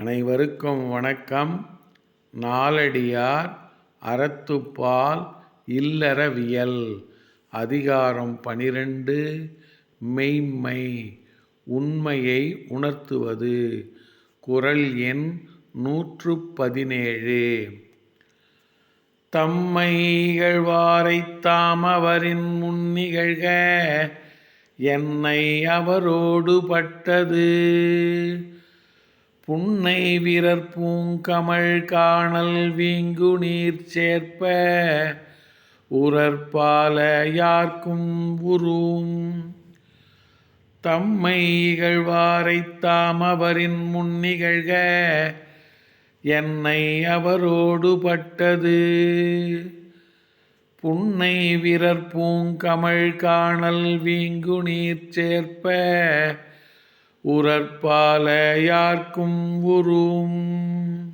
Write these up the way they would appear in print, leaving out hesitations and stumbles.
அனைவருக்கும் வணக்கம். நாலடியார் அறத்துப்பால் இல்லறவியல் அதிகாரம் 12 மெய்ம்மை உண்மையை உணர்த்துவது. குறள் எண் 117. தம்மை இகழ்வாரைத் தாமவரின் முன்னிகழ்க என்னை அவரோடு பட்டது. புன்னை வீரர் பூங்கமழ் காணல் வீங்குநீர் சேர்ப்ப உரற்பால யார்க்கும் உறும். தம்மை இகழ்வாரைத் தாமவரின் முன்னிகழ்க என்னை அவரோடு பட்டது. புன்னை வீரர் பூங்கமழ் காணல் வீங்குநீர் சேர்ப்ப உரற்பால யார்க்கும் உறும்.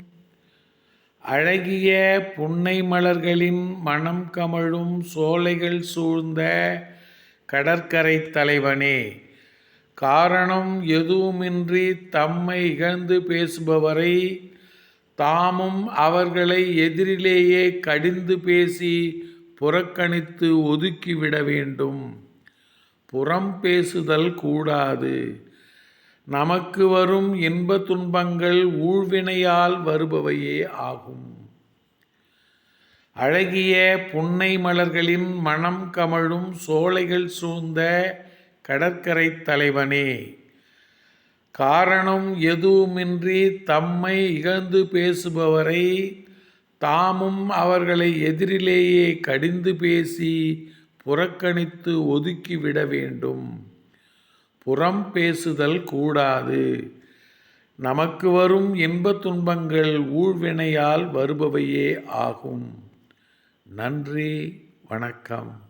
அழகிய புன்னை மலர்களின் மணம் கமழும் சோலைகள் சூழ்ந்த கடற்கரை தலைவனே, காரணம் எதுவுமின்றி தம்மை இகழ்ந்து பேசுபவரை தாமும் அவர்களை எதிரிலேயே கடிந்து பேசி புறக்கணித்து ஒதுக்கிவிட வேண்டும். புறம் பேசுதல் கூடாது. நமக்கு வரும் இன்ப துன்பங்கள் ஊழ்வினையால் வருபவையே ஆகும். அழகிய புன்னை மலர்களின் மணம் கமழும் சோலைகள் சூழ்ந்த கடற்கரை தலைவனே, காரணம் எதுவுமின்றி தம்மை இகழ்ந்து பேசுபவரை தாமும் அவர்களை எதிரிலேயே கடிந்து பேசி புறக்கணித்து ஒதுக்கிவிட வேண்டும். புறம் பேசுதல் கூடாது. நமக்கு வரும் இன்ப துன்பங்கள் ஊழ்வினையால் வருபவையே ஆகும். நன்றி, வணக்கம்.